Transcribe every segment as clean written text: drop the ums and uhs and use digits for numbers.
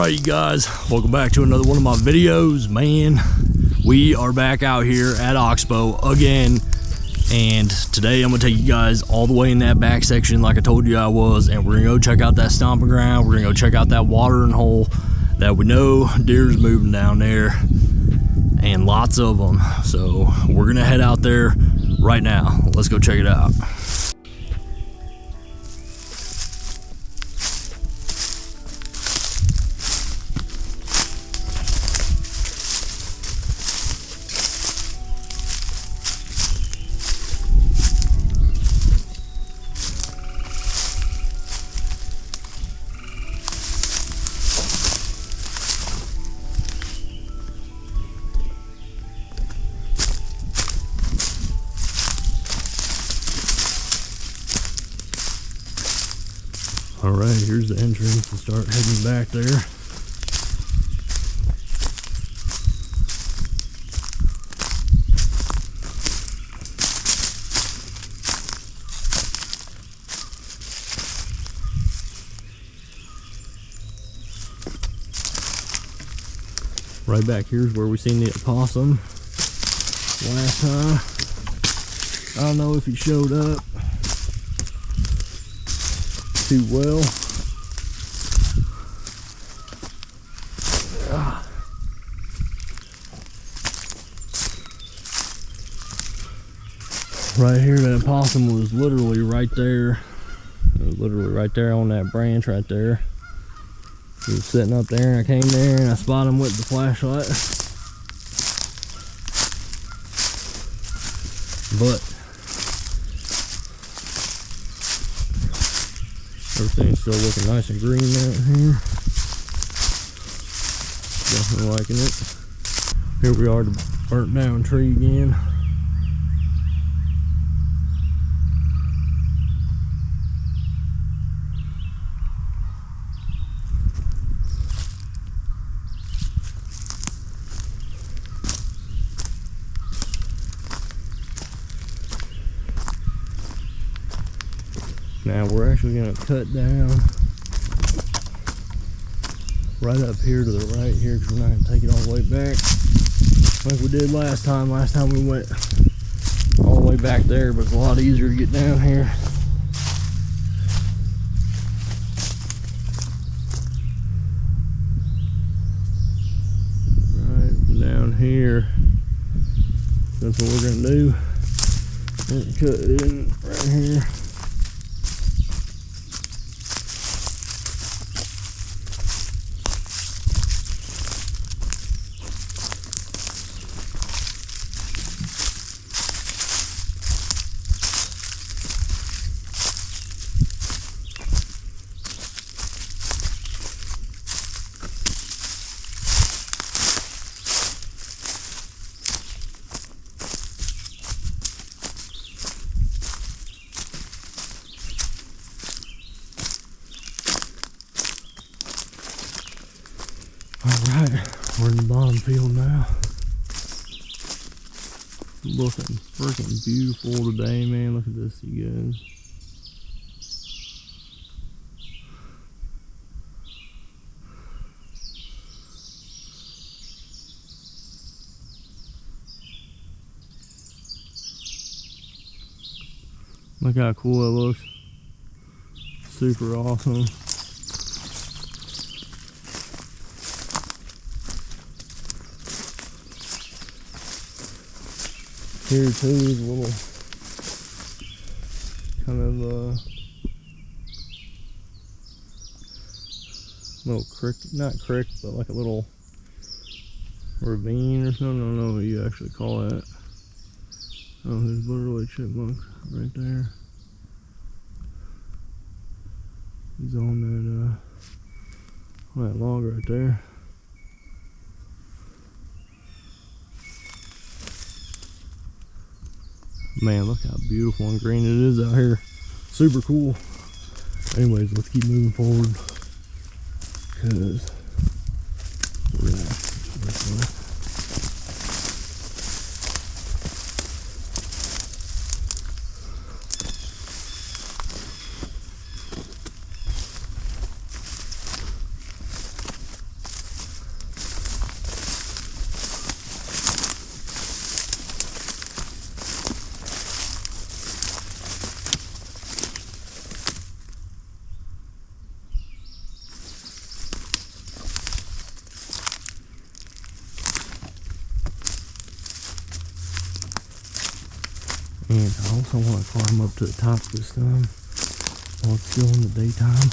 Alright, you guys, welcome back to another one of my videos. Man, we are back out here at Oxbow again, and today I'm gonna take you guys all the way in that back section like I told you I was, and we're gonna go check out that stomping ground. We're gonna go check out that watering hole that we know deer's moving down there, and lots of them. So we're gonna head out there right now. Let's go check it out. Alright, here's the entrance to start heading back there. Right back here's where we seen the opossum last time. I don't know if he showed up too well. Right here, that possum was literally right there. It was literally right there on that branch right there. He was sitting up there, and I came there and I spotted him with the flashlight. But everything's still looking nice and green out here. Definitely liking it. Here we are, the burnt down tree again. Now we're actually going to cut down right up here to the right here, because we're not going to take it all the way back like we did last time. Last time we went all the way back there, but it's a lot easier to get down here. Right from down here, that's what we're going to do. And cut it in right here. Alright, we're in the bottom field now. Looking freaking beautiful today, man. Look at this, you guys. Look how cool that looks. Super awesome. Here too is a little kind of little creek, not creek, but like a little ravine or something. I don't know what you actually call that. Oh, there's literally a chipmunk right there. He's on that log right there. Man, look how beautiful and green it is out here. Super cool. Anyways, let's keep moving forward, because we're gonna this way. And I also want to climb up to the top this time while it's still in the daytime.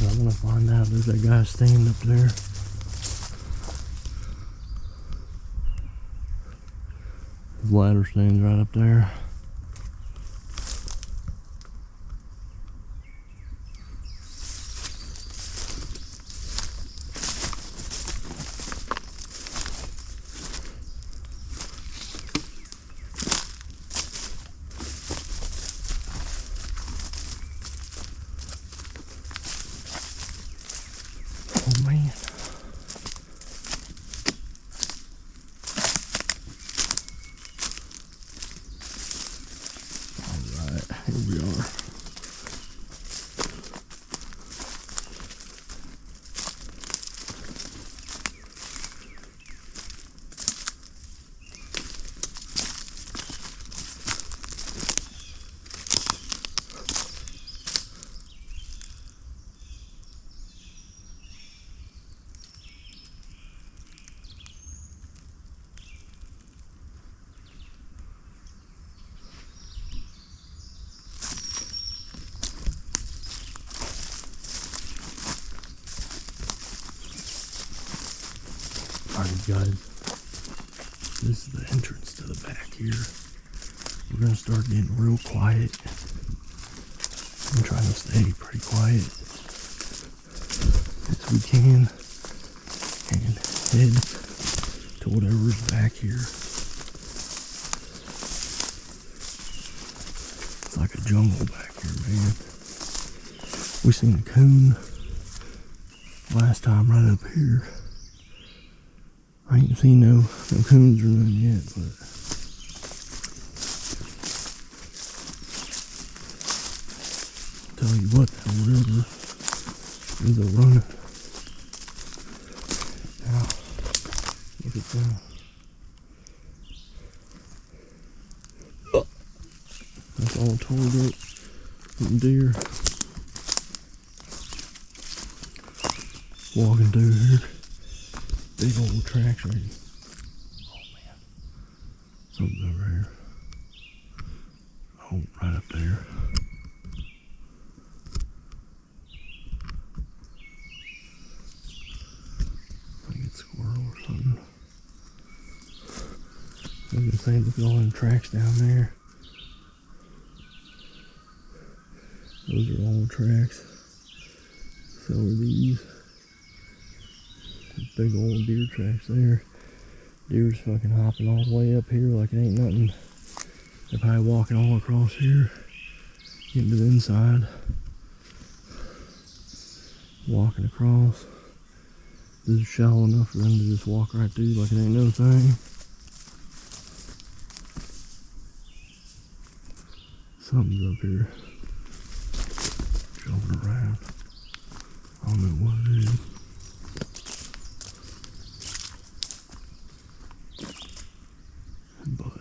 I want to find out, there's that guy standing up there. His ladder stands right up there. Oh man. Alright, here we are. Alright guys, this is the entrance to the back here. We're going to start getting real quiet. I'm trying to stay pretty quiet as we can and head to whatever's back here. It's like a jungle back here, man. We seen a coon last time right up here. I ain't seen no coons or none yet, but I'll tell you what, that river is a running. Now, look at that. That's all tore up from deer walking through here. Big old tracks right here. Oh man. Something's over here. Oh, right up there. I think it's a squirrel or something. I was gonna say, look at all them tracks down there. Those are all tracks. So are these. Big old deer tracks there. Deer's fucking hopping all the way up here like it ain't nothing. They're probably walking all across here, getting to the inside, walking across. This is shallow enough for them to just walk right through like it ain't no thing. Something's up here, jumping around. I don't know what it is. But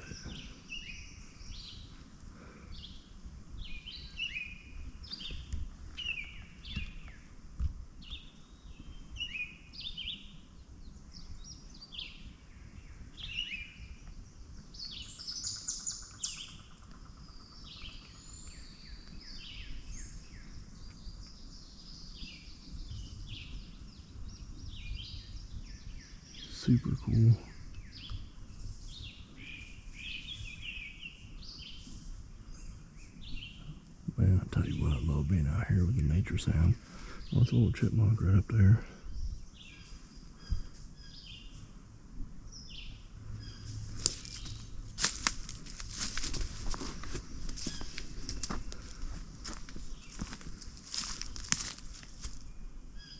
super cool. Man, I tell you what, I love being out here with the nature sound. Oh, it's a little chipmunk right up there.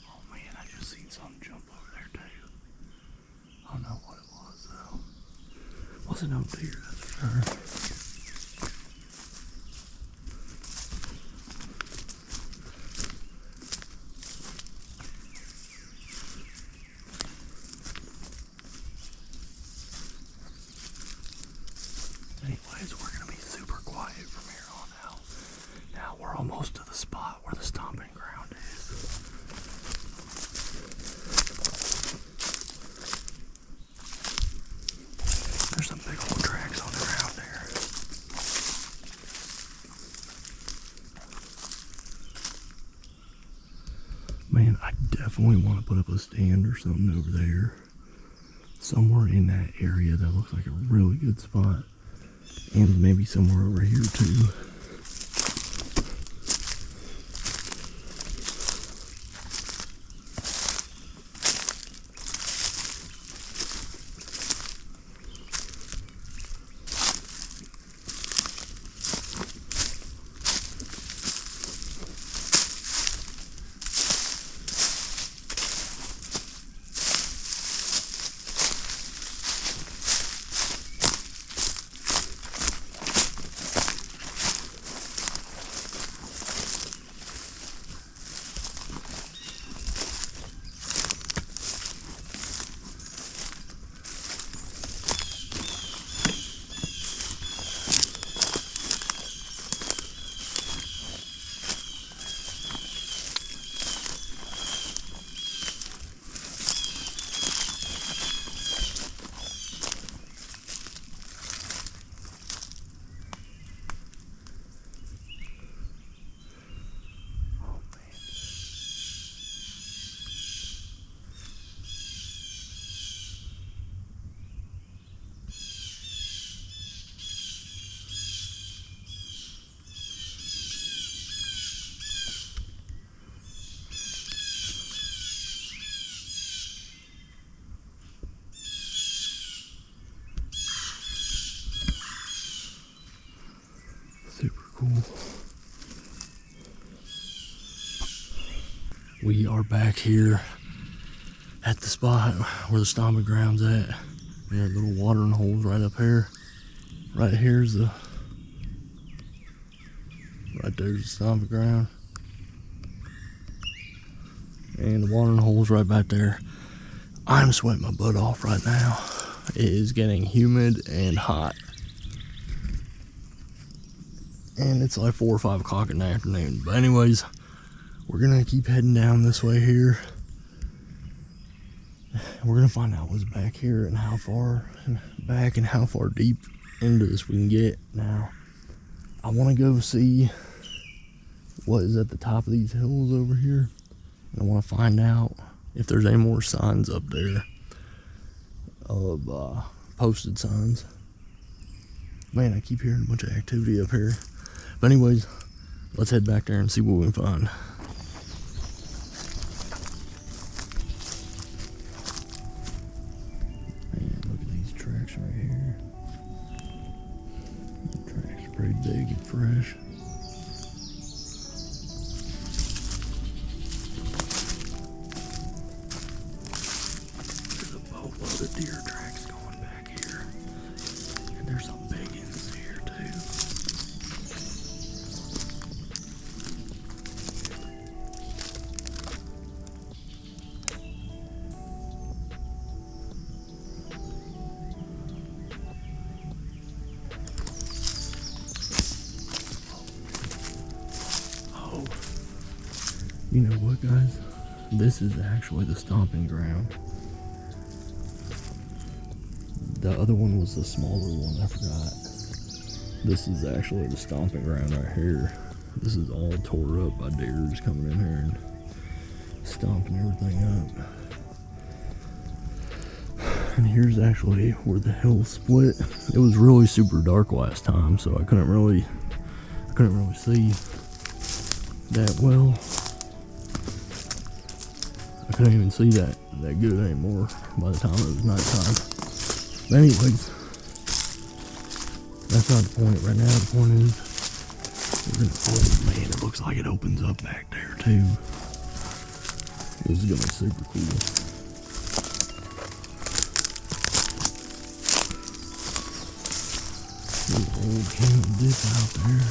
Oh man, I just seen something jump over there too. I don't know what it was though. Wasn't no deer, that's for sure. Anyways, we're going to be super quiet from here on out. Now we're almost to the spot where the stomping ground is. Man, I definitely want to put up a stand or something over there. Somewhere in that area that looks like a really good spot. And maybe somewhere over here too. Super cool. We are back here at the spot where the stomping ground's at. We have little watering holes right up here. Right there's the stomping ground. And the watering hole's right back there. I'm sweating my butt off right now. It is getting humid and hot. And it's like 4 or 5 o'clock in the afternoon. But anyways, we're gonna keep heading down this way here. We're gonna find out what's back here and how far back and how far deep into this we can get. Now, I wanna go see what is at the top of these hills over here. And I wanna find out if there's any more signs up there of posted signs. Man, I keep hearing a bunch of activity up here. But anyways, let's head back there and see what we can find. Man, look at these tracks right here. The tracks are pretty big and fresh. There's a boatload of deer tracks going back here. And there's some big ones here too. You know what, guys? This is actually the stomping ground. The other one was the smaller one, I forgot. This is actually the stomping ground right here. This is all tore up by deers coming in here and stomping everything up. And here's actually where the hill split. It was really super dark last time, so I couldn't really see that well. I couldn't even see that good anymore by the time it was nighttime. But anyways, that's not the point right now. The point is, oh man, it looks like it opens up back there too. This is gonna be super cool. There's an old canyon dip out there.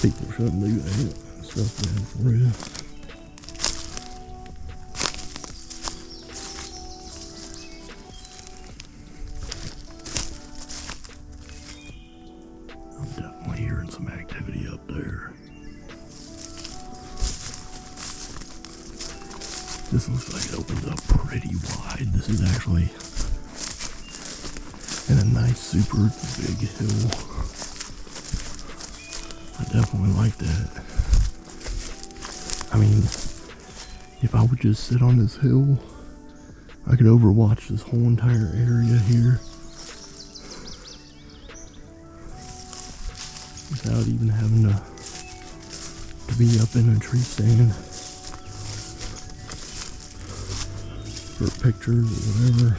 People shouldn't do that stuff down for real. I'm definitely hearing some activity up there. This looks like it opens up pretty wide. This is actually in a nice super big hill. I definitely like that. I mean, if I would just sit on this hill, I could overwatch this whole entire area here without even having to be up in a tree stand for pictures or whatever.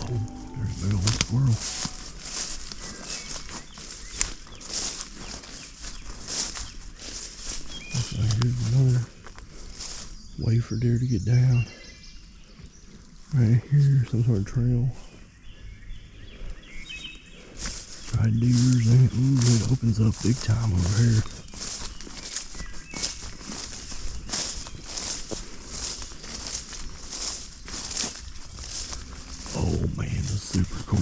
Oh, there's a big old squirrel. Looks like here's another way for deer to get down. Right here, some sort of trail. Dried deers, and ooh, it opens up big time over here. Oh man, that's super cool.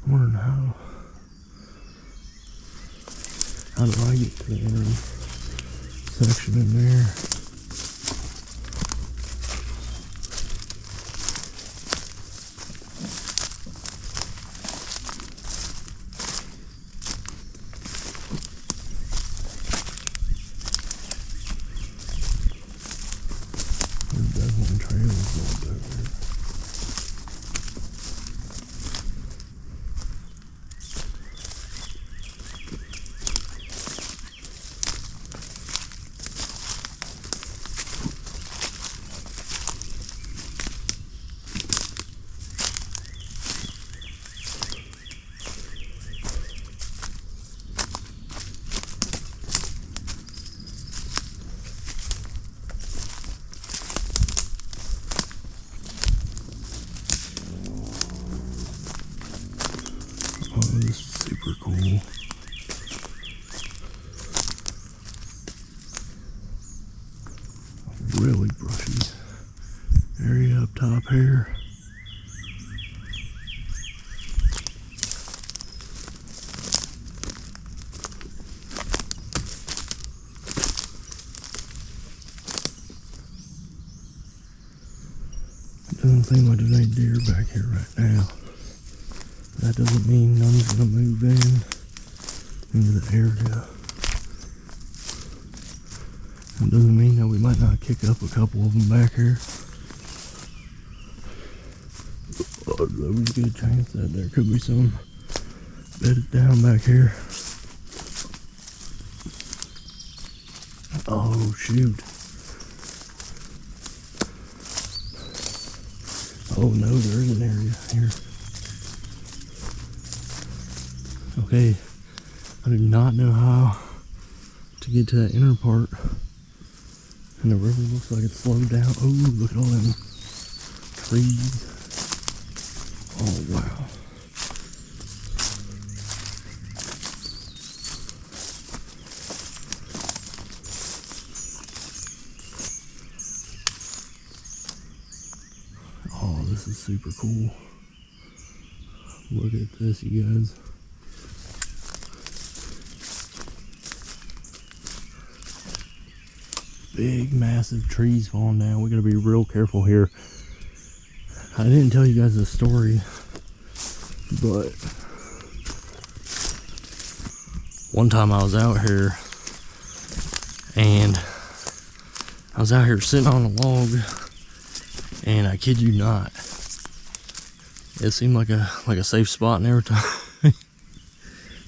I'm wondering how do I get to the end section in there? There's definitely trails all over there. Oh, this is super cool. Really brushy area up top here. It doesn't seem like there's any deer back here right now. That doesn't mean none's gonna move into the area. It doesn't mean that we might not kick up a couple of them back here. There's a good chance that there could be some bedded down back here. Oh shoot. Oh no, there is an area here. Okay, I do not know how to get to that inner part. And the river looks like it's slowed down. Oh, look at all them trees. Oh, wow. Oh, this is super cool. Look at this, you guys. Big, massive trees falling down. We gotta be real careful here. I didn't tell you guys the story, but one time I was out here and I was out here sitting on a log, and I kid you not, it seemed like a safe spot and everything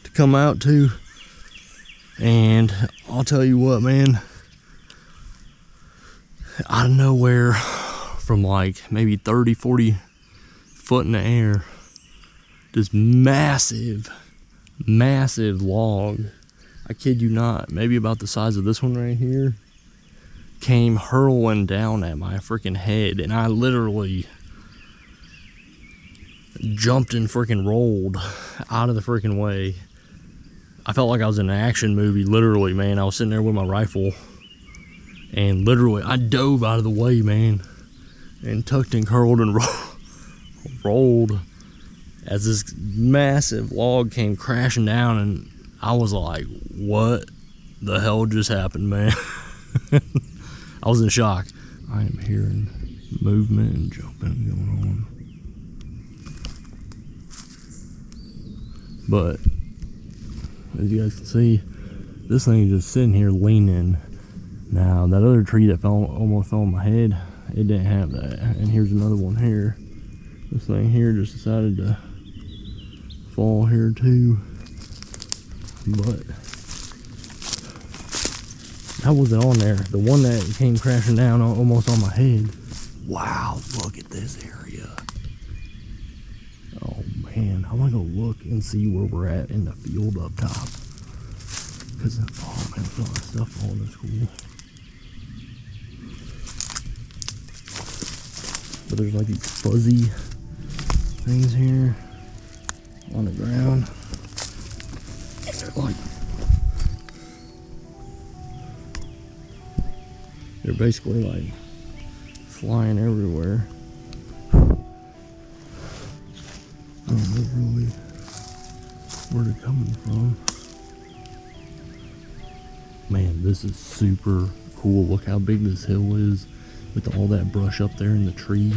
to come out to. And I'll tell you what, man, out of nowhere, from like maybe 30-40 foot in the air, this massive log, I kid you not, maybe about the size of this one right here, came hurling down at my freaking head, and I literally jumped and freaking rolled out of the freaking way. I felt like I was in an action movie, literally, man. I was sitting there with my rifle, and literally I dove out of the way, man, and tucked and curled and rolled as this massive log came crashing down, and I was like, what the hell just happened, man? I was in shock. I am hearing movement and jumping going on. But as you guys can see, this thing is just sitting here leaning. Now that other tree that almost fell on my head, it didn't have that. And here's another one here. This thing here just decided to fall here too. But that wasn't on there. The one that came crashing down almost on my head. Wow, look at this area. Oh man, I want to go look and see where we're at in the field up top. Because, oh man, there's a lot of stuff falling in school. But there's like these fuzzy things here on the ground. And they're like, they're basically like flying everywhere. I don't know really where they're coming from. Man, this is super cool. Look how big this hill is with all that brush up there in the tree.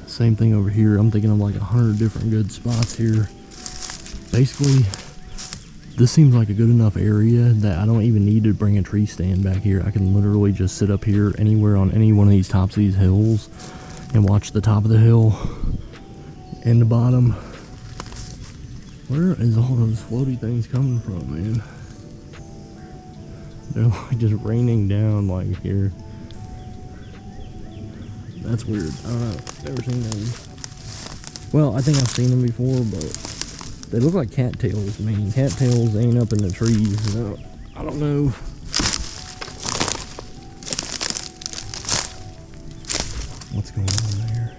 Same thing over here. I'm thinking of like 100 different good spots here. Basically, this seems like a good enough area that I don't even need to bring a tree stand back here. I can literally just sit up here anywhere on any one of these tops of these hills and watch the top of the hill and the bottom. Where is all those floaty things coming from, man? They're like just raining down like here. That's weird. I don't know. Never seen them. Well, I think I've seen them before, but they look like cattails. I mean, cattails ain't up in the trees. So I don't know. What's going on there?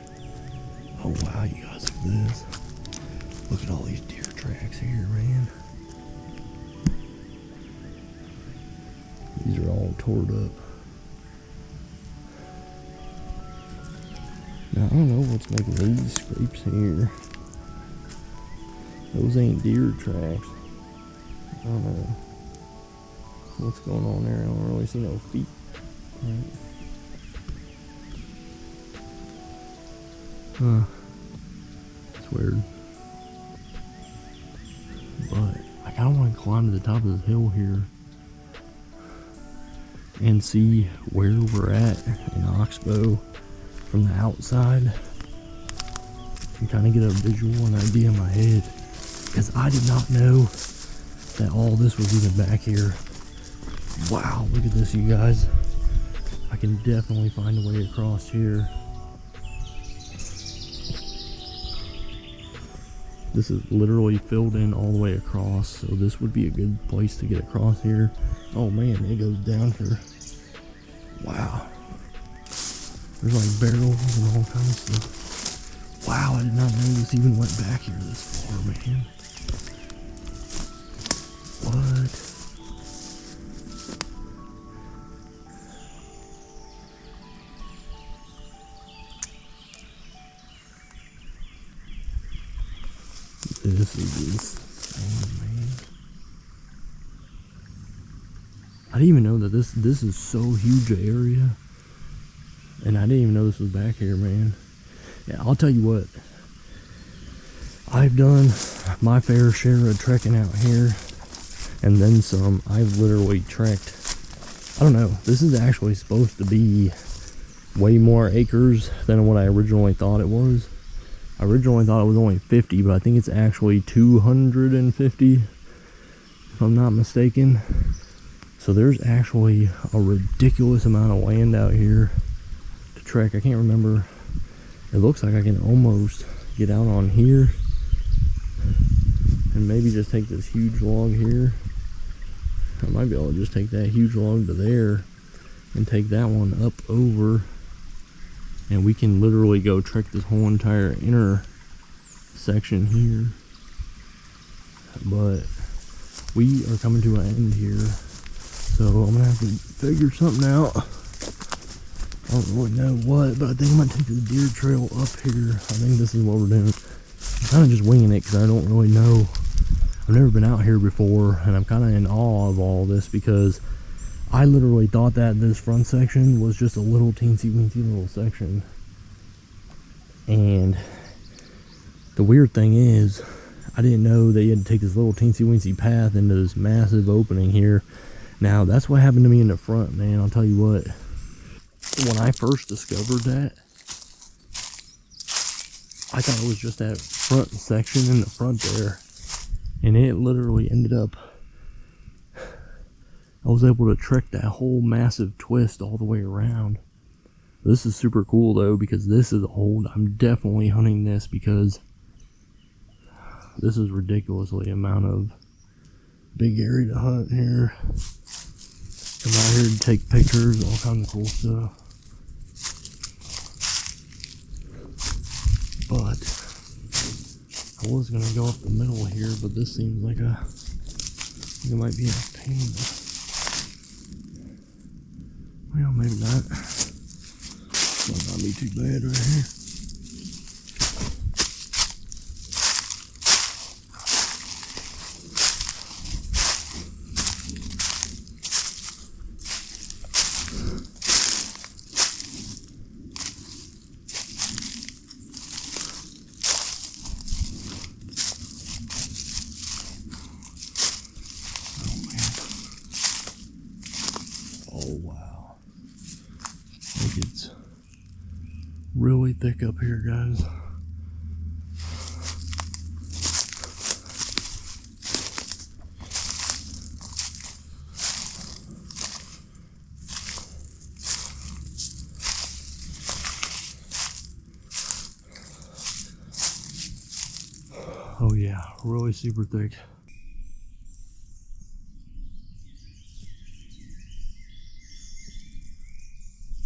Oh wow, you guys, look at this. Look at all these deer tracks here, man. These are all torn up. Now, I don't know what's making these scrapes here. Those ain't deer tracks. I don't know what's going on there. I don't really see no feet. Right. Huh. It's weird. But I kind of want to climb to the top of this hill here and see where we're at in Oxbow from the outside and kind of get a visual and idea in my head, because I did not know that all this was even back here. Wow, look at this, you guys. I can definitely find a way across here. This is literally filled in all the way across, so this would be a good place to get across here. Oh man, it goes down for, wow. There's like barrels and all kinds of stuff. Wow, I did not know this even went back here this far, man. What? This is insane, man. I didn't even know that this is so huge an area. And I didn't even know this was back here, man. Yeah, I'll tell you what. I've done my fair share of trekking out here. And then some. I've literally trekked. I don't know. This is actually supposed to be way more acres than what I originally thought it was. I originally thought it was only 50, but I think it's actually 250, if I'm not mistaken. So there's actually a ridiculous amount of land out here to trek. I can't remember. It looks like I can almost get out on here and maybe just take this huge log here. I might be able to just take that huge log to there and take that one up over, and we can literally go trek this whole entire inner section here. But we are coming to an end here, so I'm gonna have to figure something out. I don't really know what, but I think I'm gonna take the deer trail up here. I think this is what we're doing. I'm kind of just winging it because I don't really know. I've never been out here before, and I'm kind of in awe of all this because I literally thought that this front section was just a little teensy weensy little section. And the weird thing is, I didn't know that you had to take this little teensy weensy path into this massive opening here. Now, that's what happened to me in the front, man. I'll tell you what. When I first discovered that, I thought it was just that front section in the front there. And it literally ended up, I was able to trick that whole massive twist all the way around. This is super cool though, because this is a hold. I'm definitely hunting this because this is ridiculously amount of big area to hunt here. Come out here to take pictures, all kinds of cool stuff. But I was gonna go up the middle here, but this seems like it might be a pain. Well, maybe not. Might not be too bad right here. Oh wow. I think it's really thick up here, guys. Oh yeah, really super thick.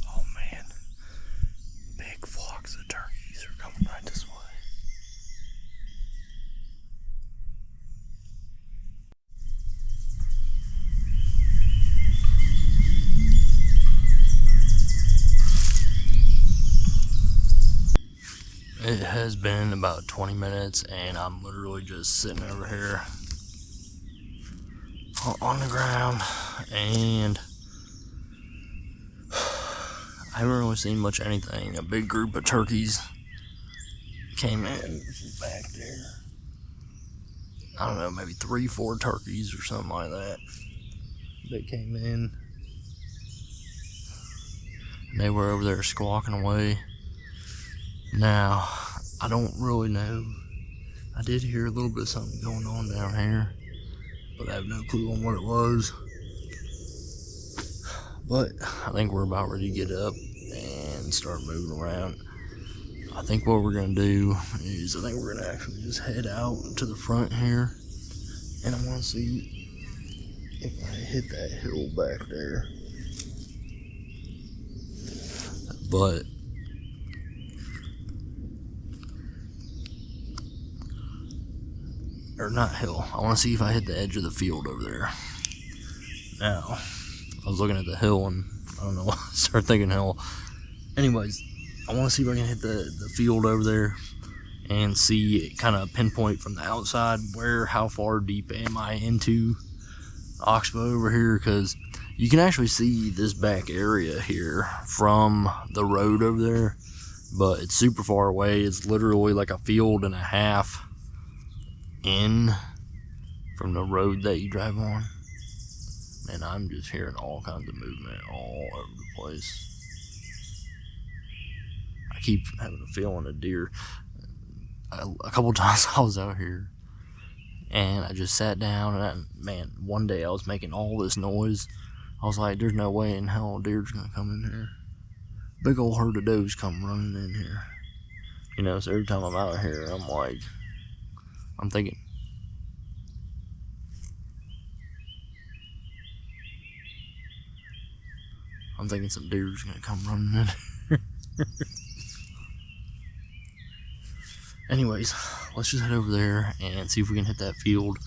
Oh man, big flocks of turkeys are coming right this way. It has been about 20 minutes and I'm literally just sitting over here on the ground, and I haven't really seen much of anything. A big group of turkeys came in back there. I don't know, maybe 3-4 turkeys or something like that. They came in. They were over there squawking away. Now, I don't really know. I did hear a little bit of something going on down here, but I have no clue on what it was. But I think we're about ready to get up and start moving around. I think what we're gonna do is, I think we're gonna actually just head out to the front here, and I want to see if I hit that hill back there. But or not hill. I want to see if I hit the edge of the field over there. Now, I was looking at the hill and I don't know why I started thinking hill. Anyways, I want to see if I can hit the field over there and see, kind of pinpoint from the outside how far deep am I into Oxbow over here, because you can actually see this back area here from the road over there, but it's super far away. It's literally like a field and a half in from the road that you drive on, and I'm just hearing all kinds of movement all over the place. I keep having a feeling a deer. A couple times I was out here and I just sat down, and man, one day I was making all this noise. I was like, there's no way in hell a deer's gonna come in here. Big old herd of does come running in here, you know. So every time I'm out here, I'm thinking, some deer's gonna come running in here. Anyways, let's just head over there and see if we can hit that field.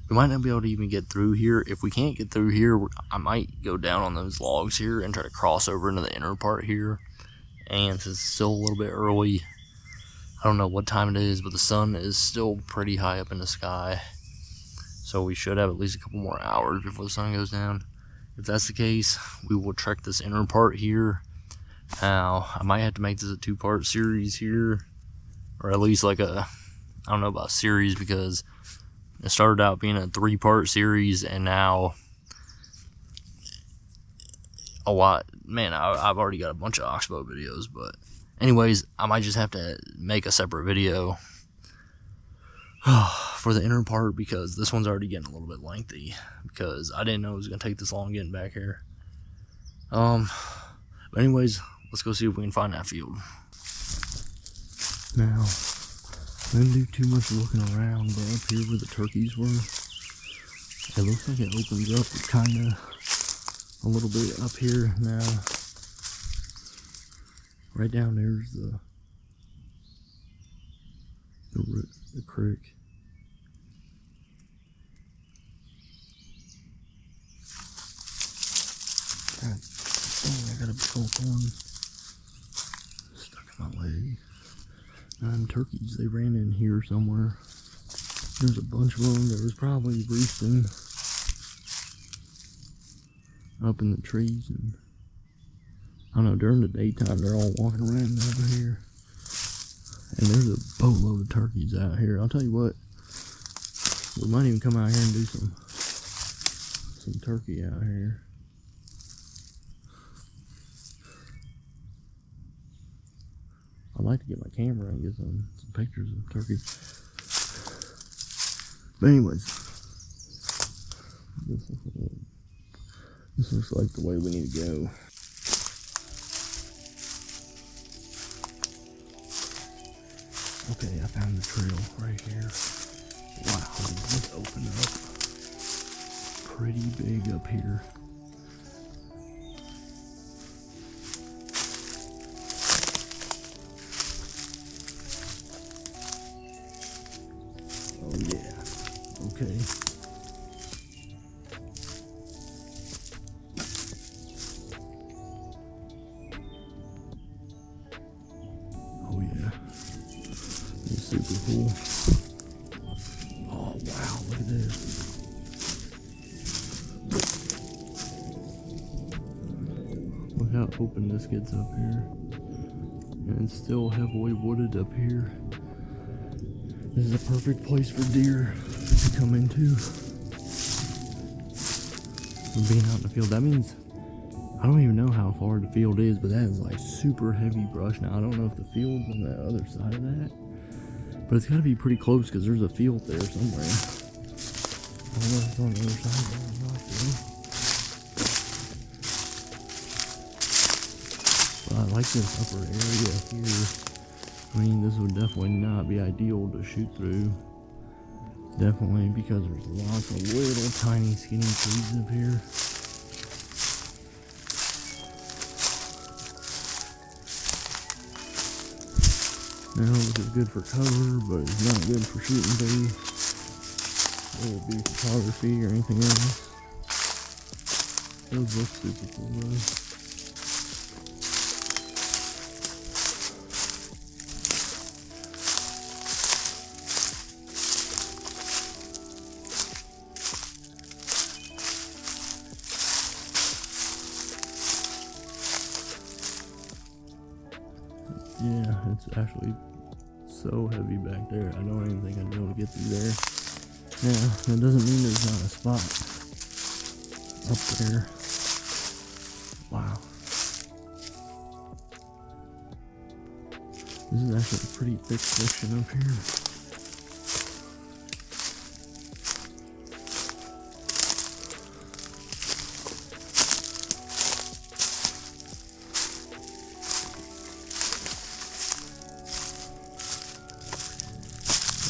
We might not be able to even get through here. If we can't get through here, I might go down on those logs here and try to cross over into the inner part here. And since it's still a little bit early, I don't know what time it is, but the sun is still pretty high up in the sky. So we should have at least a couple more hours before the sun goes down. if that's the case, we will trek this inner part here. Now, I might have to make this a 2-part series here, or at least like I don't know about series, because it started out being a 3-part series, and now a lot. Man, I've already got a bunch of Oxbow videos, but anyways, I might just have to make a separate video for the inner part, because this one's already getting a little bit lengthy, because I didn't know it was going to take this long getting back here. But anyways, let's go see if we can find that field. Now, I didn't do too much looking around, but up here where the turkeys were, it looks like it opens up kind of a little bit up here now. Right down there's the creek. God dang, I got a big old thorn stuck in my leg. Them turkeys, they ran in here somewhere. There's a bunch of them that was probably roosting up in the trees, and I don't know, during the daytime they're all walking around over here. And there's a boatload of turkeys out here. I'll tell you what, we might even come out here and do some turkey out here. I'd like to get my camera and get some pictures of turkey. But anyways, this looks like the way we need to go. Okay, I found the trail right here. Wow, this opened up pretty big up here. Oh yeah, okay. Oh yeah. Super cool. Oh wow, look at this. Look how open this gets up here. And it's still heavily wooded up here. This is a perfect place for deer to come into. From being out in the field. That means, I don't even know how far the field is, but that is like super heavy brush. Now I don't know if the field's on the other side of that, but it's got to be pretty close, because there's a field there somewhere. I don't know if it's on the other side or not, though. But I like this upper area here. I mean, this would definitely not be ideal to shoot through. Definitely, because there's lots of little tiny skinny trees up here. Now, this is good for cover, but it's not good for shooting through. Whether it be photography or anything else. Those look super cool though. Yeah, it's actually so heavy back there. I don't even think I'd be able to get through there. Yeah, that doesn't mean there's not a spot up there. Wow. This is actually a pretty thick section up here.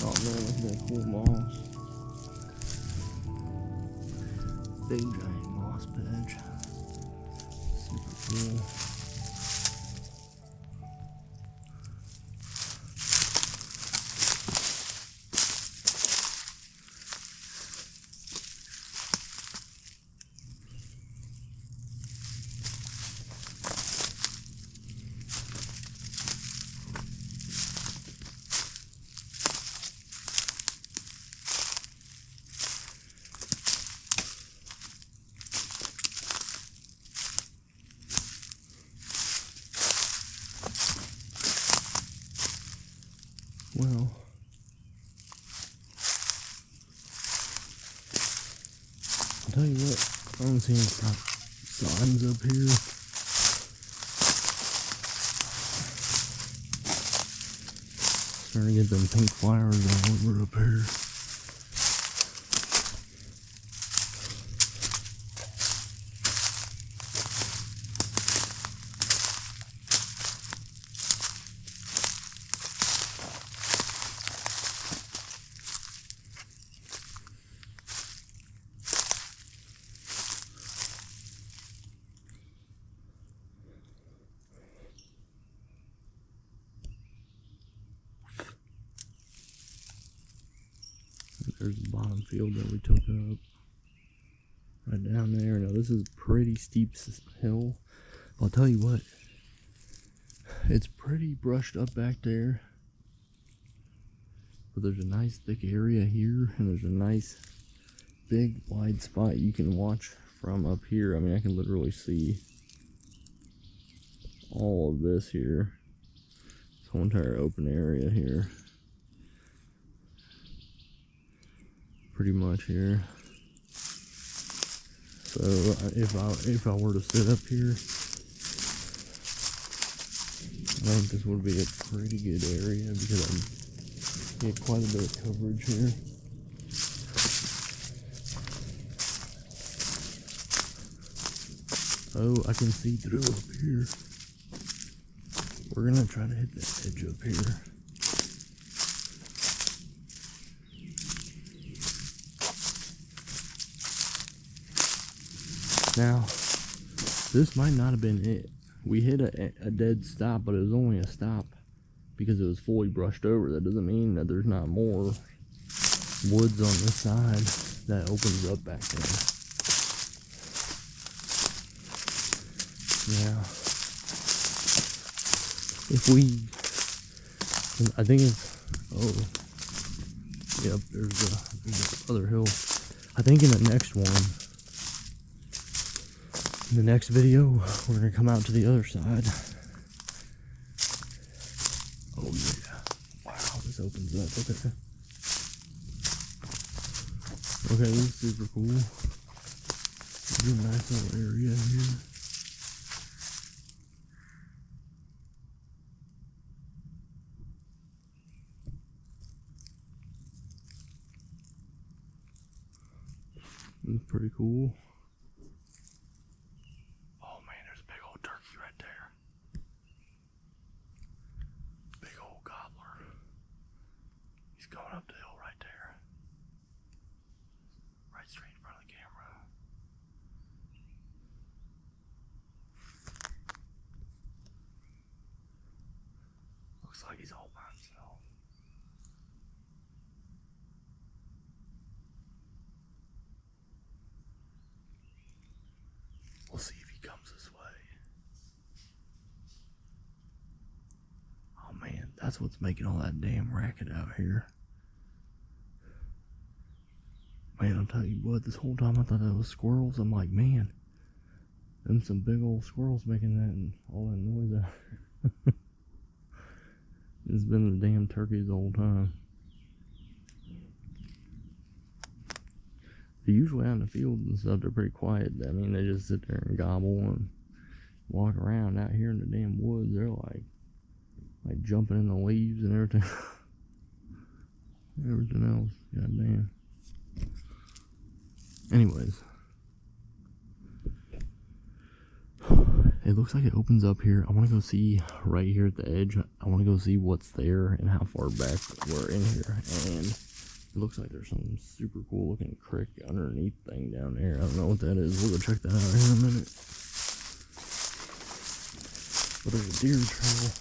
Oh man, look at that cool moss. Big giant moss patch. Super cool. Well, I'll tell you what, I'm seeing signs up here. Starting to get them pink flowers all over up here. There's the bottom field that we took up. Right down there. Now this is a pretty steep hill. I'll tell you what. It's pretty brushed up back there. But there's a nice thick area here. And there's a nice big wide spot you can watch from up here. I mean, I can literally see all of this here. This whole entire open area here. Pretty much here. So if I were to sit up here, I think this would be a pretty good area because I get quite a bit of coverage here. Oh, I can see through up here. We're gonna try to hit that edge up here. Now, this might not have been it. We hit a dead stop, but it was only a stop because it was fully brushed over. That doesn't mean that there's not more woods on this side that opens up back there. Now, if we, I think it's, oh, yep, there's the other hill. I think in the next one, in the next video, we're going to come out to the other side. Oh yeah. Wow, this opens up. Okay. Okay, this is super cool. It's a nice little area here. It's pretty cool. Going up the hill right there. Right straight in front of the camera. Looks like he's all by himself. We'll see if he comes this way. Oh man, that's what's making all that damn racket out here. Man, I'll tell you what, this whole time I thought that was squirrels. I'm like, man, them some big old squirrels making that and all that noise out here. It's been the damn turkeys the whole time. They're usually out in the fields and stuff, they're pretty quiet. I mean, they just sit there and gobble and walk around. Out here in the damn woods, they're like jumping in the leaves and everything. Everything else, goddamn. Anyways, it looks like it opens up here. I want to go see right here at the edge. I want to go see what's there and how far back we're in here. And it looks like there's some super cool looking creek underneath thing down there. I don't know what that is. We'll go check that out here in a minute. But there's a deer trail.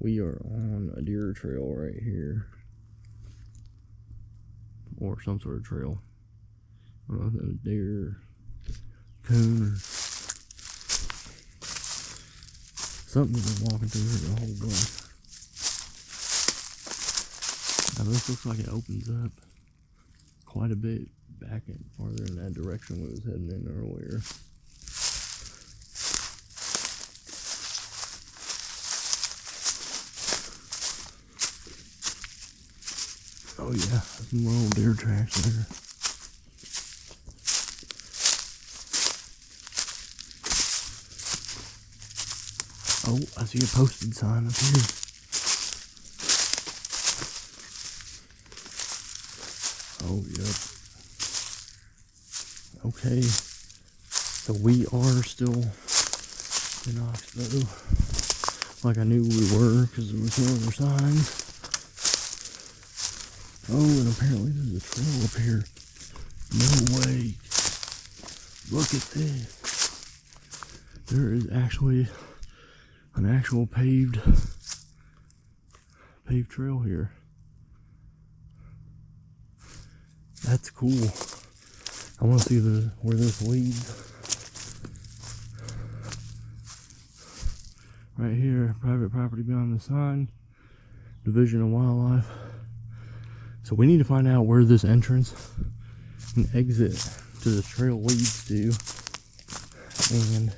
We are on a deer trail right here. Or some sort of trail. I don't know if that's a deer, coon, or something we've been walking through here the whole bunch. Now this looks like it opens up quite a bit back and farther in that direction we was heading in earlier. Oh yeah, some little deer tracks there. Oh, I see a posted sign up here. Oh, yep. Okay, so we are still in Oxbow, like I knew we were, because there was no other signs. Oh, and apparently there's a trail up here. No way. Look at this. There is actually an actual paved trail here. That's cool. I want to see where this leads. Right here, private property beyond the sign, Division of Wildlife. So we need to find out where this entrance and exit to this trail leads to, and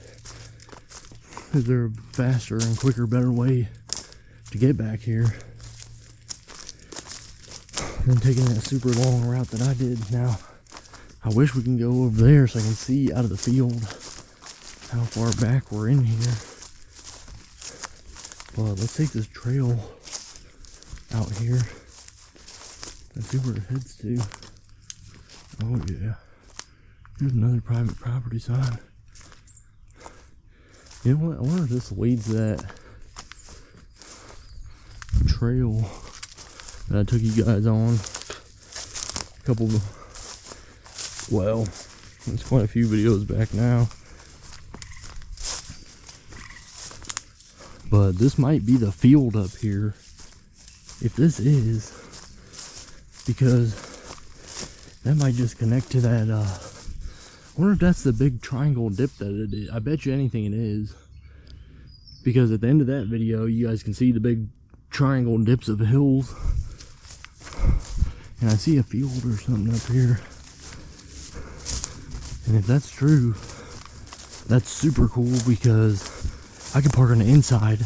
is there a faster and quicker, better way to get back here than taking that super long route that I did. Now, I wish we can go over there so I can see out of the field how far back we're in here. But let's take this trail out here and see where it heads to. Oh yeah, here's another private property sign. You know what, I wonder if this leads to that trail that I took you guys on a couple, well, it's quite a few videos back now. But this might be the field up here, if this is, because that might just connect to that, I wonder if that's the big triangle dip that it is. I bet you anything it is, because at the end of that video, you guys can see the big triangle dips of hills, and I see a field or something up here, and if that's true, that's super cool, because I could park on the inside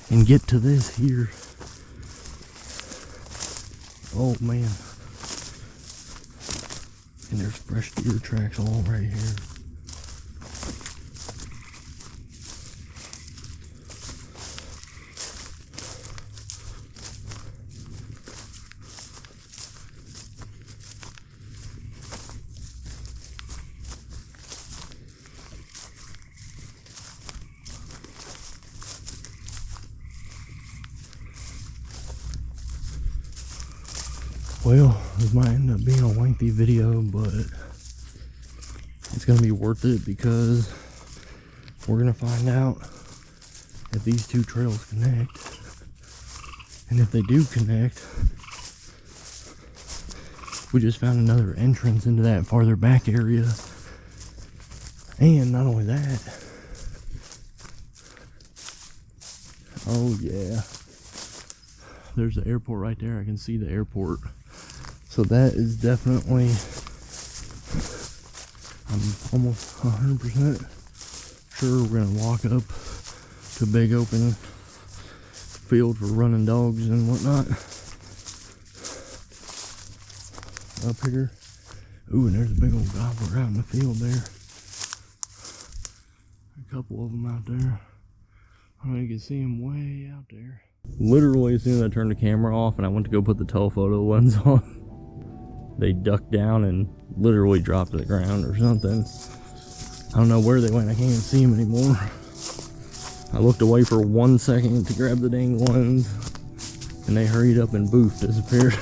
and get to this here. Oh man. And there's fresh deer tracks all right here. Well, this might end up being a lengthy video, but it's going to be worth it, because we're going to find out if these two trails connect. And if they do connect, we just found another entrance into that farther back area. And not only that, oh yeah, there's the airport right there. I can see the airport. So that is definitely, I'm almost 100% sure we're gonna walk up to a big open field for running dogs and whatnot. Up here. Ooh, and there's a big old gobbler out in the field there. A couple of them out there. I don't know, you can see them way out there. Literally, as soon as I turned the camera off and I went to go put the telephoto lens on, they ducked down and literally dropped to the ground or something. I don't know where they went. I can't even see them anymore. I looked away for 1 second to grab the dang lens, and they hurried up and boof, disappeared.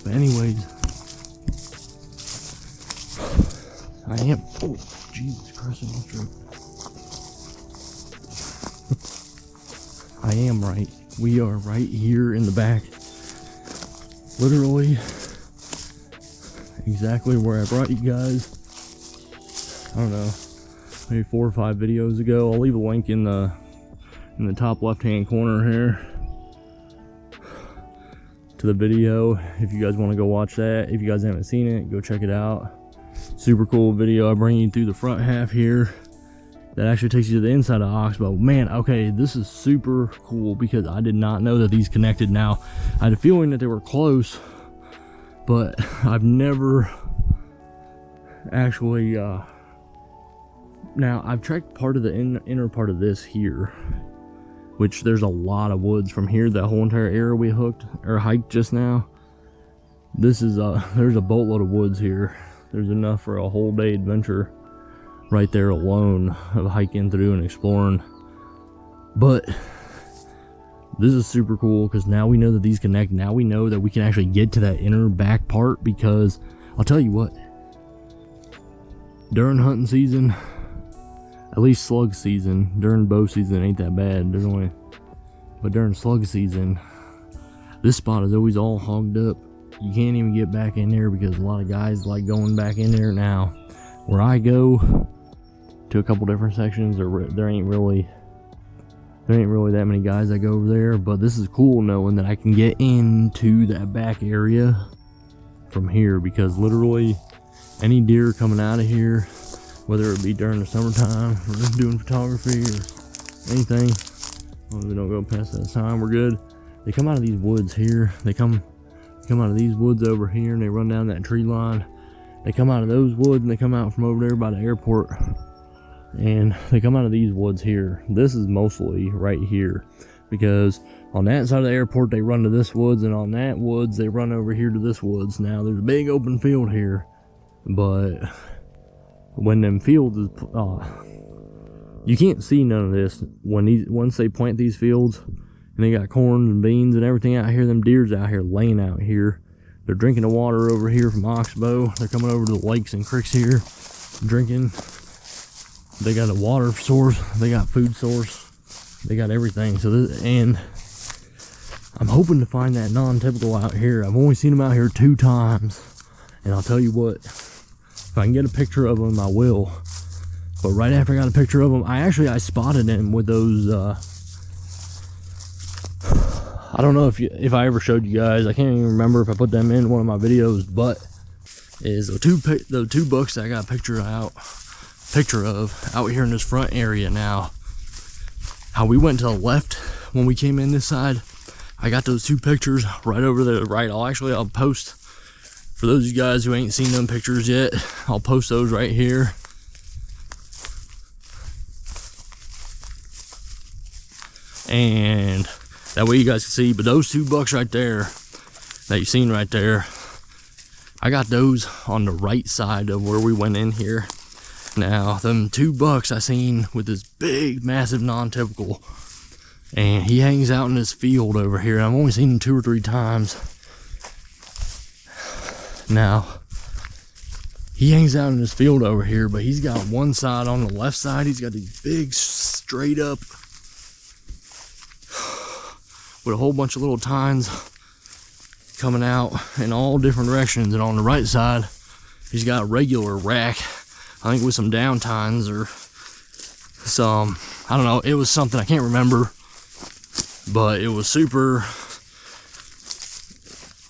But anyways, I am, oh Jesus Christ, I'm true. I am right. We are right here in the back. Literally exactly where I brought you guys, I don't know, maybe 4 or 5 videos ago. I'll leave a link in the top left hand corner here to the video if you guys want to go watch that. If you guys haven't seen it, go check it out. super cool video. I bring you through the front half here. That actually takes you to the inside of Oxbow. Man, okay, this is super cool because I did not know that these connected. Now, I had a feeling that they were close, but I've never actually, now I've tracked part of the inner part of this here, which there's a lot of woods from here. That whole entire area we hiked just now. This is, there's a boatload of woods here. There's enough for a whole day adventure right there alone of hiking through and exploring. But this is super cool because now we know that these connect. Now we know that we can actually get to that inner back part, because I'll tell you what, during hunting season, at least slug season, during bow season ain't that bad. But during slug season, this spot is always all hogged up. You can't even get back in there because a lot of guys like going back in there. Now, where I go to a couple different sections, there ain't really that many guys that go over there. But this is cool knowing that I can get into that back area from here, because literally any deer coming out of here, whether it be during the summertime or just doing photography or anything, as long as we don't go past that sign, we're good. They come out of these woods here. They come out of these woods over here, and they run down that tree line. They come out of those woods, and they come out from over there by the airport, and they come out of these woods here. This is mostly right here, because on that side of the airport they run to this woods, and on that woods they run over here to this woods. Now there's a big open field here, but when them fields is you can't see none of this once they plant these fields and they got corn and beans and everything out here. Them deer's out here laying out here. They're drinking the water over here from Oxbow. They're coming over to the lakes and creeks here, drinking. They got a water source. They got food source. They got everything. And I'm hoping to find that non-typical out here. I've only seen them out here 2 times. And I'll tell you what, if I can get a picture of them, I will. But right after I got a picture of them, I spotted them with those, I don't know if I ever showed you guys. I can't even remember if I put them in one of my videos, but is the two bucks that I got a picture of out here in this front area. Now, how we went to the left when we came in this side, I got those 2 pictures right over the right. I'll post, for those of you guys who ain't seen them pictures yet, I'll post those right here. And that way you guys can see. But those 2 bucks right there that you seen right there, I got those on the right side of where we went in here. Now, them 2 bucks I seen with this big, massive non-typical, and he hangs out in this field over here. I've only seen him 2 or 3 times. Now, he hangs out in this field over here, but he's got one side on the left side. He's got these big, straight up, with a whole bunch of little tines coming out in all different directions. And on the right side, he's got a regular rack, I think with some down tines or some, I don't know, it was something, I can't remember, but it was super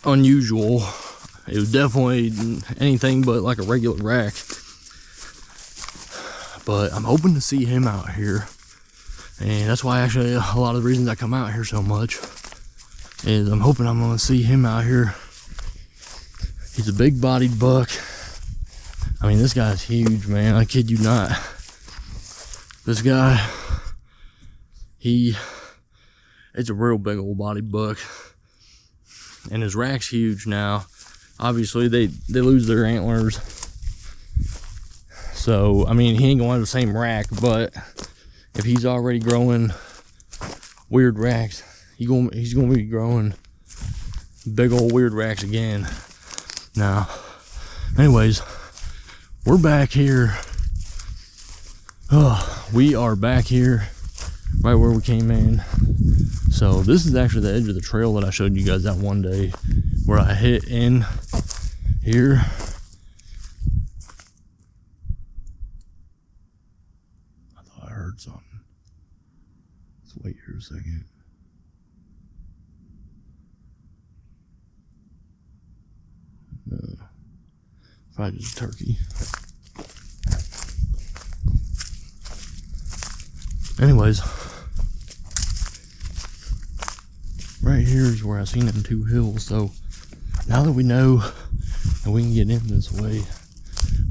unusual. It was definitely anything but like a regular rack. But I'm hoping to see him out here. And that's why actually a lot of the reasons I come out here so much is I'm hoping I'm gonna see him out here. He's a big bodied buck. I mean, this guy's huge, man. I kid you not. This guy, it's a real big old bodied buck. And his rack's huge now. Obviously they lose their antlers. So, I mean, he ain't gonna have the same rack, but if he's already growing weird racks, he's gonna be growing big old weird racks again. Now, anyways, we're back here. We are back here right where we came in. So this is actually the edge of the trail that I showed you guys that one day where I hit in here. I thought I heard something. Let's wait here a second. No. Probably just a turkey. Anyways, right here is where I seen them 2 hills. So now that we know that we can get in this way,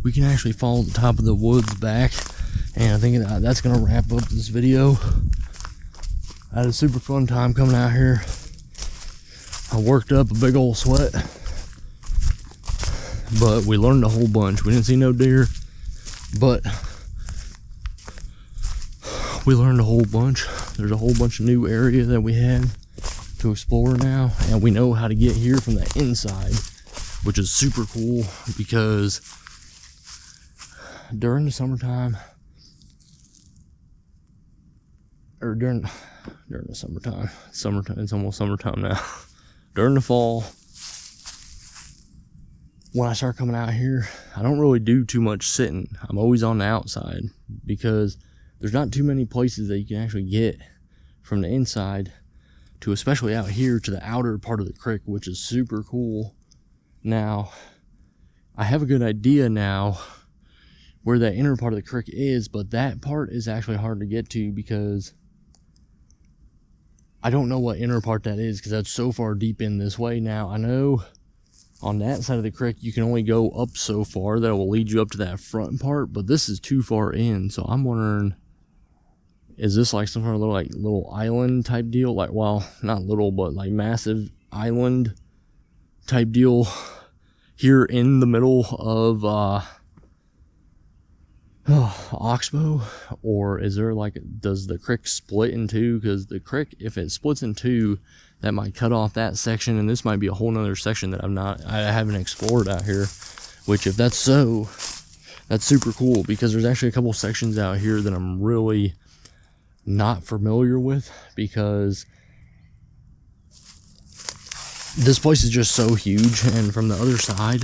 we can actually follow the top of the woods back. And I think that's gonna wrap up this video. I had a super fun time coming out here. I worked up a big old sweat, but we learned a whole bunch. We didn't see no deer, but we learned a whole bunch. There's a whole bunch of new area that we had to explore now, and we know how to get here from the inside, which is super cool because during the summertime, or during the summertime, it's almost summertime now. During the fall, when I start coming out here, I don't really do too much sitting. I'm always on the outside because there's not too many places that you can actually get from the inside to, especially out here, to the outer part of the creek, which is super cool. Now, I have a good idea now where that inner part of the creek is, but that part is actually hard to get to because I don't know what inner part that is because that's so far deep in this way. Now, I know on that side of the creek you can only go up so far that it will lead you up to that front part, but this is too far in. So I'm wondering, is this like some kind of little island type deal? Like, well, not little, but like massive island type deal here in the middle of Oxbow? Or is there like, does the creek split in two? Because the creek, if it splits in two, that might cut off that section, and this might be a whole nother section that I haven't explored out here. Which, if that's so, that's super cool, because there's actually a couple sections out here that I'm really not familiar with, because this place is just so huge. And from the other side,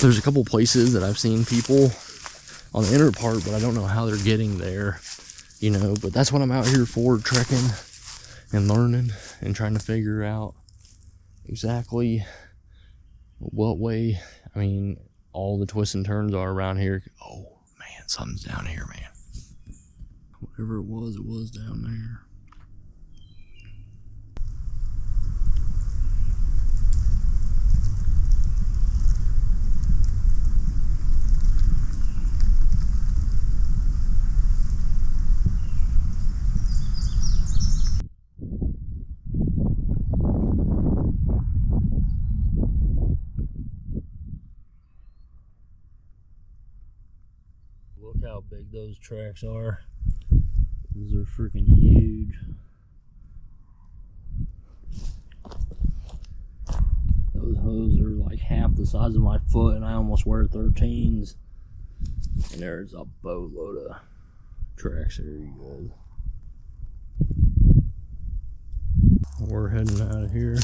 there's a couple places that I've seen people on the inner part, but I don't know how they're getting there, you know. But that's what I'm out here for, trekking and learning and trying to figure out exactly what way, I mean, all the twists and turns are around here. Oh man, something's down here, man. Whatever it was down there. Look how big those tracks are. Those are freaking huge. Those hooves are like half the size of my foot, and I almost wear 13s. And there's a boatload of tracks there, you guys. We're heading out of here.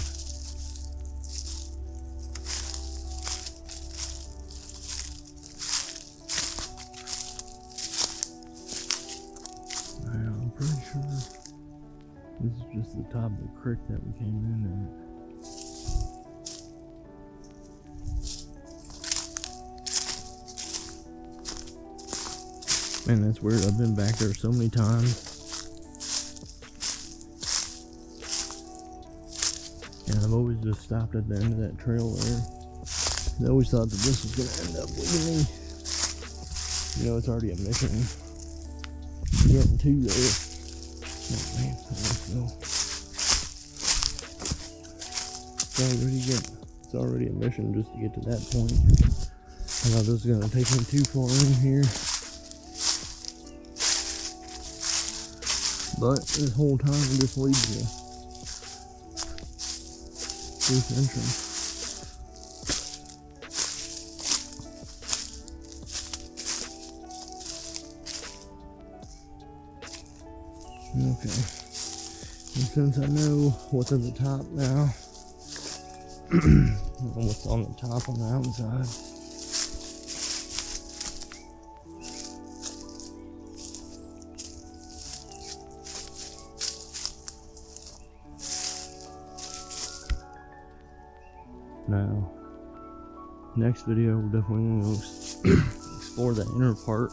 I'm pretty sure this is just the top of the creek that we came in at. Man, that's weird. I've been back there so many times, and I've always just stopped at the end of that trail there. I always thought that this was going to end up leading me. You know, it's already a mission getting to there. Oh man, let's go. It's already a mission just to get to that point. I thought this was going to take me too far in here. But this whole time it just leads you to this entrance. Okay, and since I know what's at the top now, what's on the top on the outside, now next video, we're definitely gonna go explore that inner part.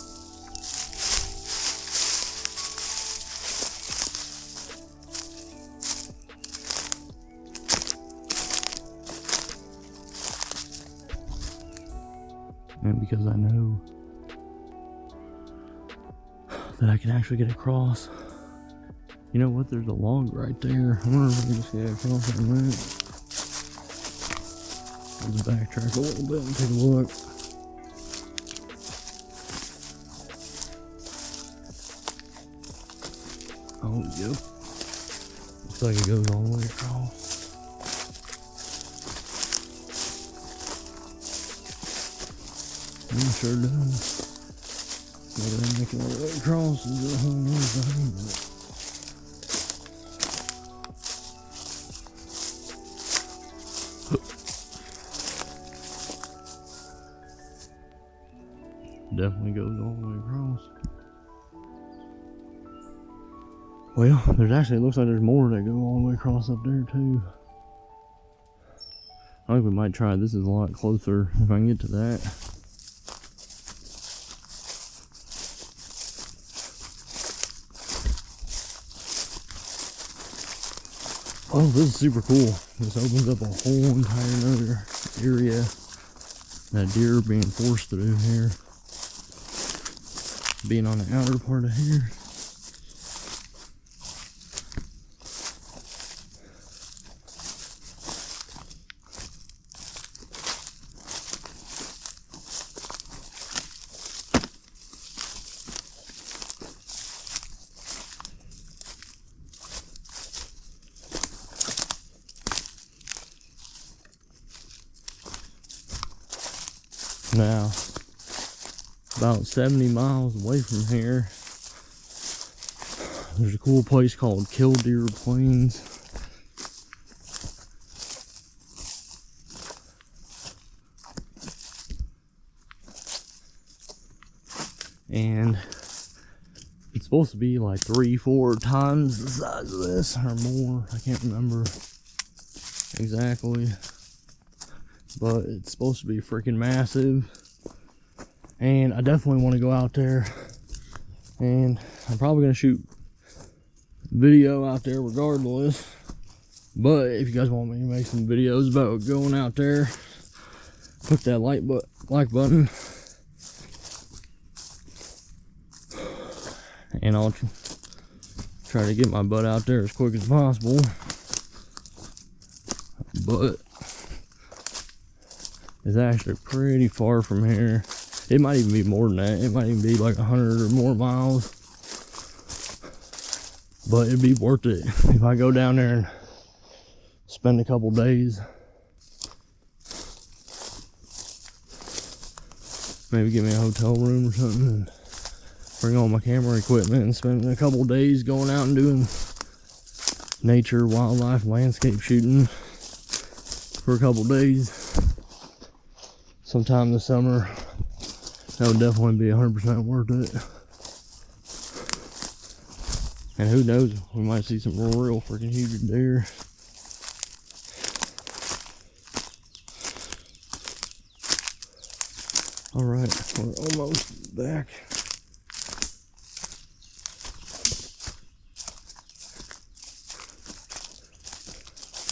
And because I know that I can actually get across. You know what? There's a log right there. I wonder if I can just get across that ledge. Let's backtrack a little bit and take a look. Oh, yep. Looks like it goes all the way across. It sure does. Maybe I'm making all the way across and do a whole other thing. Definitely goes all the way across. Well, there's actually, it looks like there's more that go all the way across up there too. I think we might try, this is a lot closer if I can get to that. Oh, this is super cool. This opens up a whole entire other area that deer are being forced through here. Being on the outer part of here. Now, about 70 miles away from here, there's a cool place called Killdeer Plains. And it's supposed to be like 3-4 times the size of this or more. I can't remember exactly. But it's supposed to be freaking massive. And I definitely want to go out there. And I'm probably going to shoot video out there regardless. But if you guys want me to make some videos about going out there, click that like button. And I'll try to get my butt out there as quick as possible. But it's actually pretty far from here. It might even be more than that. It might even be like 100 or more miles. But it'd be worth it if I go down there and spend a couple days. Maybe get me a hotel room or something and bring all my camera equipment and spend a couple days going out and doing nature, wildlife, landscape shooting for a couple days. Sometime this summer, that would definitely be 100% worth it. And who knows, we might see some real freaking huge deer. Alright, we're almost back.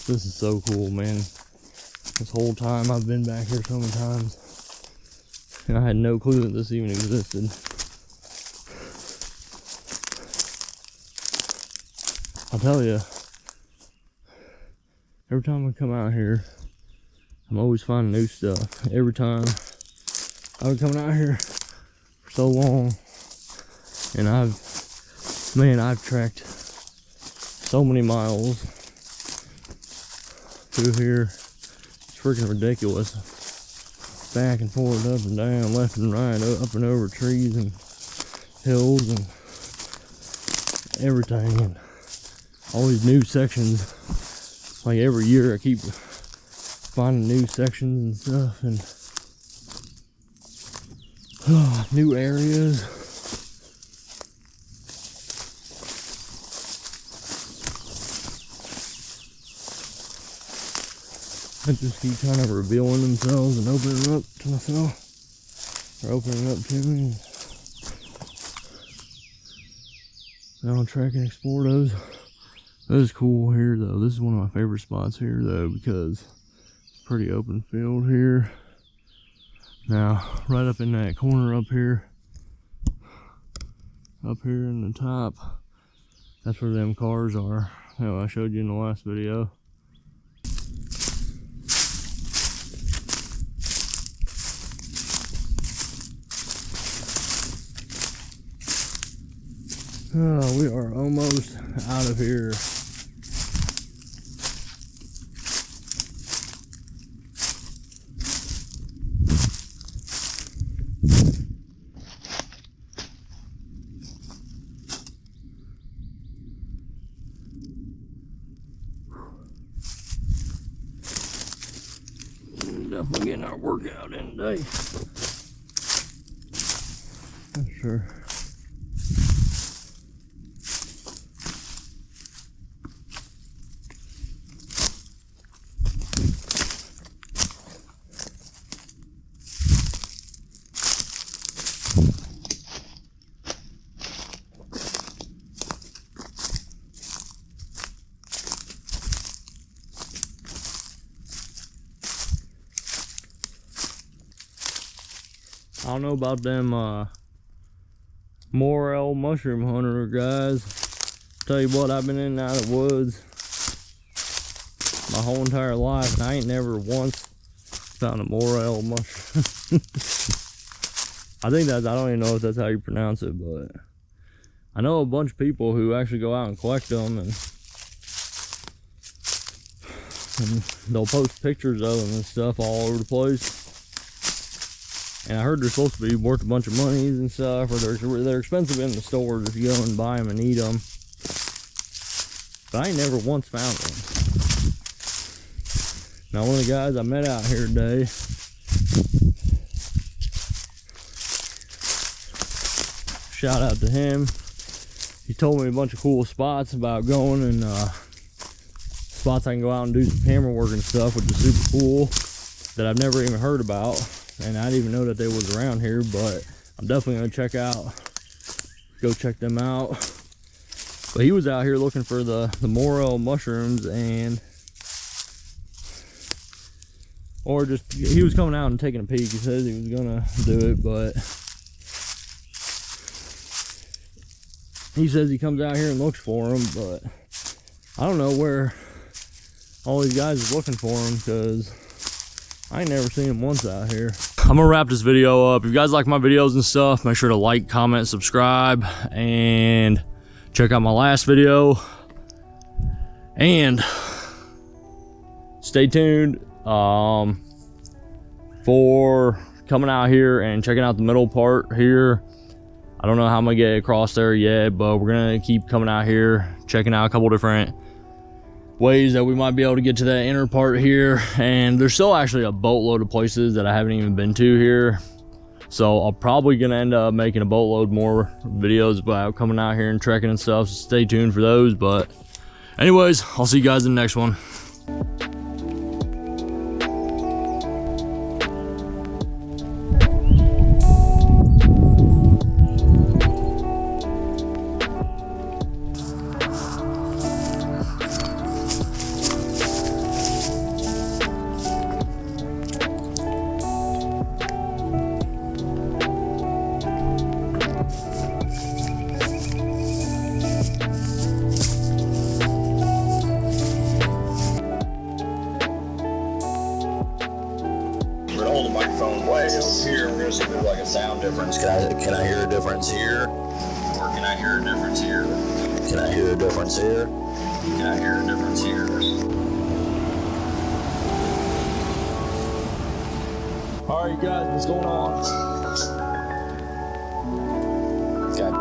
This is so cool, man. This whole time I've been back here so many times, and I had no clue that this even existed. I'll tell you, every time I come out here, I'm always finding new stuff. Every time I've been coming out here for so long, and I've tracked so many miles through here. Freaking ridiculous. Back and forth, up and down, left and right, up and over trees and hills and everything, and all these new sections. Like every year I keep finding new sections and stuff, and new areas. I just keep kind of revealing themselves and opening up to myself, or opening up to me. Now I'll track and explore those. That is cool here though. This is one of my favorite spots here though, because it's pretty open field here. Now, right up in that corner up here in the top, that's where them cars are. That I showed you in the last video. Oh, we are almost out of here. Definitely getting our workout in today. That's sure. I don't know about them morel mushroom hunter guys. Tell you what, I've been in and out of the woods my whole entire life, and I ain't never once found a morel mushroom. I think that's, I don't even know if that's how you pronounce it, but I know a bunch of people who actually go out and collect them, and they'll post pictures of them and stuff all over the place. And I heard they're supposed to be worth a bunch of monies and stuff, or they're expensive in the stores if you go and buy them and eat them. But I ain't never once found one. Now, one of the guys I met out here today, shout out to him. He told me a bunch of cool spots about going, and spots I can go out and do some camera work and stuff, which is super cool, that I've never even heard about. And I didn't even know that they was around here, but I'm definitely gonna go check them out. But he was out here looking for the morel mushrooms, and or just he was coming out and taking a peek. He says he was gonna do it, but he says he comes out here and looks for them, but I don't know where all these guys is looking for them, because I ain't never seen them once out here. I'm gonna wrap this video up. If you guys like my videos and stuff, make sure to like, comment, subscribe, and check out my last video. And stay tuned for coming out here and checking out the middle part here. I don't know how I'm gonna get across there yet, but we're gonna keep coming out here, checking out a couple different ways that we might be able to get to that inner part here. And there's still actually a boatload of places that I haven't even been to here, so I'm probably gonna end up making a boatload more videos about coming out here and trekking and stuff, so stay tuned for those. But anyways, I'll see you guys in the next one. Hold the microphone way up here. We're gonna see if there's like a sound difference. Can I hear a difference here? Or can I hear a difference here? Can I hear a difference here? Can I hear a difference here? Alright guys, what's going on? Okay.